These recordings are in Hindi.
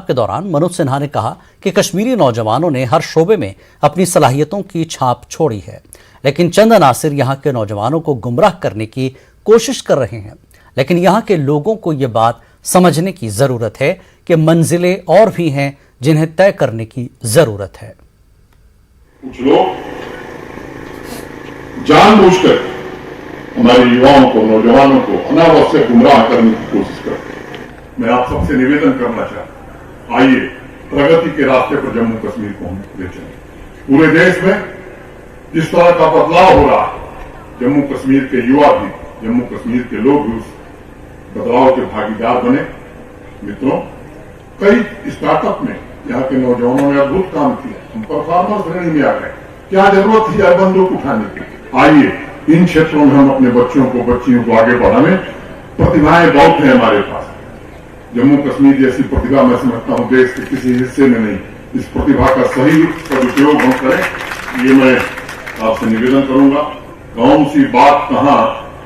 के दौरान मनोज सिन्हा ने कहा कि कश्मीरी नौजवानों ने हर शोबे में अपनी सलाहियतों की छाप छोड़ी है, लेकिन चंद अनासिर यहां के नौजवानों को गुमराह करने की कोशिश कर रहे हैं। लेकिन यहां के लोगों को यह बात समझने की जरूरत है कि मंजिलें और भी हैं जिन्हें तय करने की जरूरत है। कुछ लोग जानबूझकर हमारे युवाओं को, नौजवानों को अनावश्यक गुमराह करने की कोशिश करते हैं। मैं आप सबसे निवेदन करना चाहता हूं, आइए प्रगति के रास्ते पर जम्मू कश्मीर को हम ले चलें। पूरे देश में जिस तरह का बदलाव हो रहा है, जम्मू कश्मीर के युवा भी, जम्मू कश्मीर के लोग भी उस बदलाव के भागीदार बने। मित्रों, कई स्टार्टअप में यहाँ के नौजवानों ने अद्भुत काम किया। हम परफॉर्मर श्रेणी में आ गए। क्या जरूरत थी अर्बन को उठाने की? आइए इन क्षेत्रों में हम अपने बच्चों को, बच्चियों को आगे बढ़ाने। प्रतिभाएं बहुत हैं हमारे पास। जम्मू कश्मीर जैसी प्रतिभा मैं समझता हूं देश के किसी हिस्से में नहीं। इस प्रतिभा का सही सदुपयोग हम करें, ये मैं आपसे निवेदन करूंगा। कौन सी बात कहां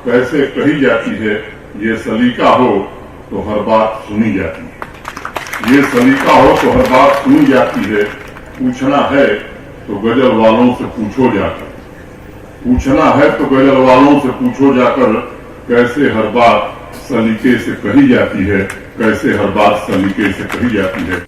कैसे कही जाती है, ये सलीका हो तो हर बात सुनी जाती है। ये सलीका हो तो हर बात सुनी जाती है। पूछना है तो गजल वालों से पूछो जाकर, पूछना है तो गजल वालों से पूछो जाकर, कैसे हर बात सलीके से कही जाती है, कैसे हर बात सलीके से कही जाती है।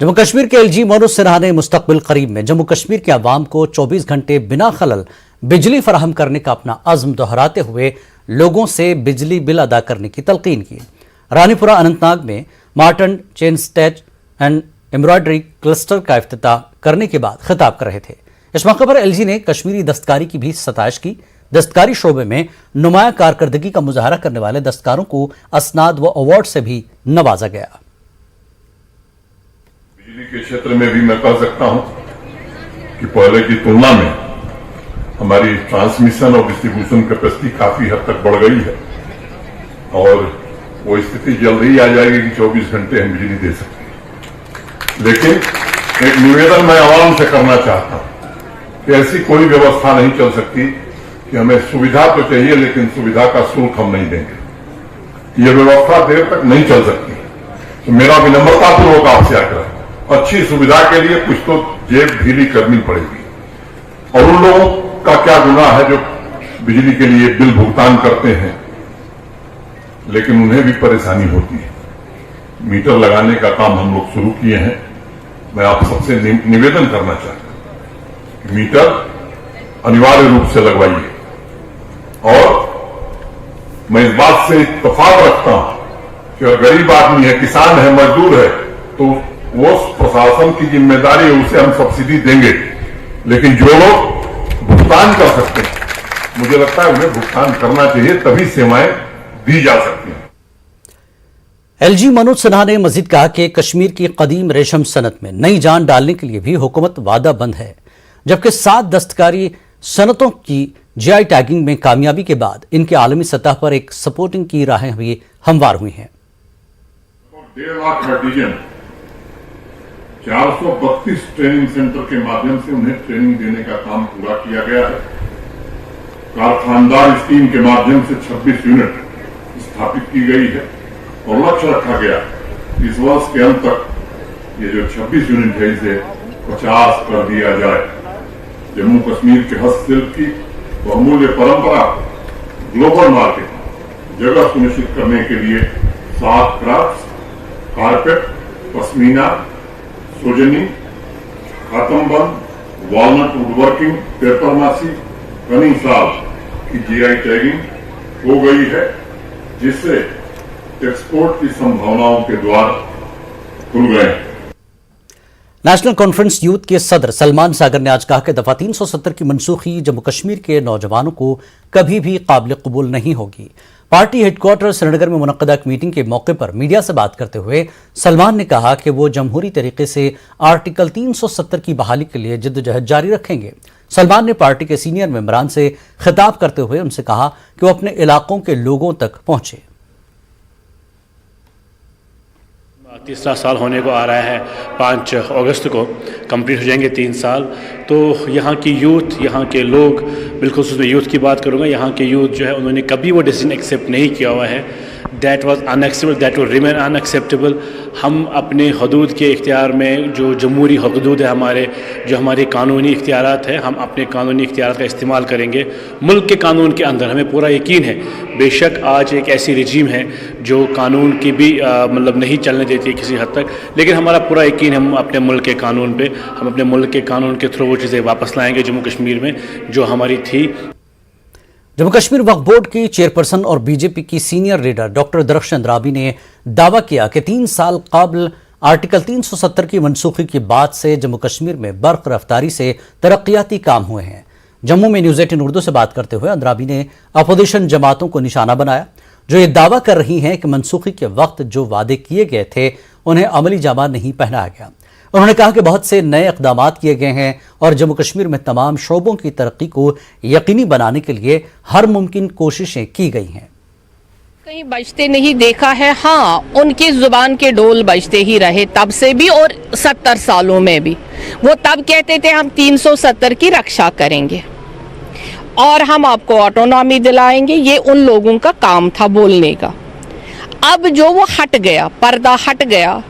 जम्मू कश्मीर के एलजी मनोज सिन्हा ने मुस्तकबिल करीब में जम्मू कश्मीर के अवाम को 24 घंटे बिना खलल बिजली फराहम करने का अपना अज़्म दोहराते हुए लोगों से बिजली बिल अदा करने की तलकीन की। रानीपुरा अनंतनाग में Marton chain stretch and embroidery cluster का इफ्तिताह करने के बाद खिताब कर रहे थे। इस मौके पर एलजी ने कश्मीरी दस्तकारी की भी सताइश की। दस्तकारी शोबे में नुमाया कारकर्दगी का मुजाहरा करने वाले दस्तकारों को असनाद व अवार्ड से भी नवाजा गया। बिजली के क्षेत्र में भी मैं कह सकता हूं कि पहले की तुलना में हमारी ट्रांसमिशन और डिस्ट्रीब्यूशन कैपेसिटी काफी हद तक बढ़ गई है और वो स्थिति जल्द ही आ जाएगी कि 24 घंटे हम बिजली दे सकते हैं। लेकिन एक निवेदन मैं आवाम से करना चाहता हूं कि ऐसी कोई व्यवस्था नहीं चल सकती कि हमें सुविधा तो चाहिए लेकिन सुविधा का शुल्क हम नहीं देंगे। ये व्यवस्था देर तक नहीं चल सकती। तो मेरा विनम्रतापूर्वक आपसे आग्रह, अच्छी सुविधा के लिए कुछ तो जेब ढीली करनी पड़ेगी। और उन लोगों का क्या गुनाह है जो बिजली के लिए बिल भुगतान करते हैं लेकिन उन्हें भी परेशानी होती है। मीटर लगाने का काम हम लोग शुरू किए हैं। मैं आप सबसे निवेदन करना चाहता हूं, मीटर अनिवार्य रूप से लगवाइए। और मैं इस बात से इत्तेफाक रखता हूं कि अगर गरीब आदमी है, किसान है, मजदूर है, तो वो प्रशासन की जिम्मेदारी है, उसे हम सब्सिडी देंगे। लेकिन जो लोग भुगतान कर सकते हैं, मुझे लगता है उन्हें भुगतान करना चाहिए, तभी सेवाएं दी जा सकती हैं। एलजी मनोज सिन्हा ने मजीद कहा कि कश्मीर की कदीम रेशम सनत में नई जान डालने के लिए भी हुकूमत वादाबंद है, जबकि 7 दस्तकारी सनतों की जीआई टैगिंग में कामयाबी के बाद इनके आलमी सतह पर एक सपोर्टिंग की राहें भी हमवार हुई हैं। 1.5 लाख आर्टिजन 432 ट्रेनिंग सेंटर के माध्यम से उन्हें ट्रेनिंग देने का काम पूरा किया गया है। कारखानदार स्कीम के माध्यम से 26 यूनिट स्थापित की गई है और लक्ष्य रखा गया इस वर्ष के अंत तक ये जो 26 यूनिट है इसे 50 कर दिया जाए। जम्मू कश्मीर के हस्तशिल्प की बहुमूल्य परंपरा ग्लोबल मार्केट जगह सुनिश्चित करने के लिए 7 craft, carpet, pashmina, सोजनी, खातमबंद, walnut woodworking, paper मासी, कनी साल की जीआई टैगिंग हो गई है, जिससे एक्सपोर्ट की संभावनाओं के द्वार खुल गए हैं। नेशनल कॉन्फ्रेंस यूथ के सदर सलमान सागर ने आज कहा कि दफा 370 की मनसूखी जम्मू कश्मीर के नौजवानों को कभी भी काबिल कबूल नहीं होगी। पार्टी हेडक्वार्टर श्रीनगर में मुनक्कदा एक मीटिंग के मौके पर मीडिया से बात करते हुए सलमान ने कहा कि वो जमहूरी तरीके से आर्टिकल 370 की बहाली के लिए जिद्दोजहद जारी रखेंगे। सलमान ने पार्टी के सीनियर मेंबरान से खिताब करते हुए उनसे कहा कि वो अपने इलाकों के लोगों तक पहुंचे। तीसरा साल होने को आ रहा है, 5 अगस्त को कंप्लीट हो जाएंगे 3 साल। तो यहाँ की यूथ, यहाँ के लोग, बिल्कुल उसमें यूथ की बात करूँगा, यहाँ के यूथ जो है उन्होंने कभी वो डिसीजन एक्सेप्ट नहीं किया हुआ है that was unacceptable, that will remain unacceptable. हम अपने हदूद के इख्तियार में जो जमहूरी हदूद है हमारे, जो हमारी कानूनी इख्तियारात है, हम अपने कानूनी इख्तियारात का इस्तेमाल करेंगे मुल्क के कानून के अंदर। हमें पूरा यकीन है, बेशक आज एक ऐसी रजीम है जो कानून की भी मतलब नहीं चलने देती है किसी हद तक, लेकिन हमारा पूरा यकीन हम अपने मुल्क के कानून पे, हम अपने मुल्क के कानून के थ्रू वो चीज़ें वापस लाएंगे जम्मू कश्मीर में जो हमारी थी। जम्मू कश्मीर वक्फ बोर्ड की चेयरपर्सन और बीजेपी की senior leader doctor Darakhshan Andrabi ने दावा किया कि 3 साल कबल आर्टिकल 370 की मनसूखी के बाद से जम्मू कश्मीर में बर्क रफ्तारी से तरक्याती काम हुए हैं। जम्मू में न्यूज़ 18 उर्दू से बात करते हुए अंद्राबी ने अपोजिशन जमातों को निशाना बनाया जो ये दावा कर रही हैं कि मनसूखी के वक्त जो वादे किए गए थे उन्हें अमली जामा नहीं पहनाया गया। उन्होंने कहा कि बहुत से नए इक़दामात किए गए हैं और जम्मू कश्मीर में तमाम शोबों की तरक्की को यकीनी बनाने के लिए हर मुमकिन कोशिशें की गई हैं। कहीं बजते नहीं देखा है। हाँ, उनकी जुबान के डोल बजते ही रहे तब से भी और 70 सालों में भी। वो तब कहते थे हम 370 की रक्षा करेंगे और हम आपको ऑटोनॉमी दिलाएंगे, ये उन लोगों का काम था बोलने का। अब जो वो हट गया, पर्दा हट गया,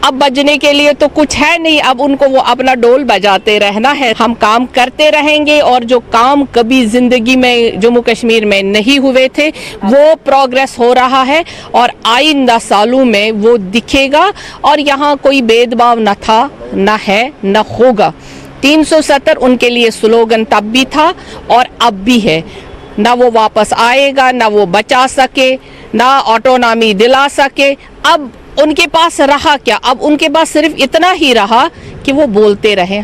अब बजने के लिए तो कुछ है नहीं, अब उनको वो अपना डोल बजाते रहना है। हम काम करते रहेंगे और जो काम कभी जिंदगी में जम्मू कश्मीर में नहीं हुए थे वो प्रोग्रेस हो रहा है और आइंदा सालों में वो दिखेगा। और यहाँ कोई भेदभाव न था, न है, न होगा। 370 उनके लिए स्लोगन तब भी था और अब भी है। ना वो वापस आएगा, ना वो बचा सके, ना ऑटोनॉमी दिला सके। अब उनके पास रहा क्या? अब उनके पास सिर्फ इतना ही रहा कि वो बोलते रहे।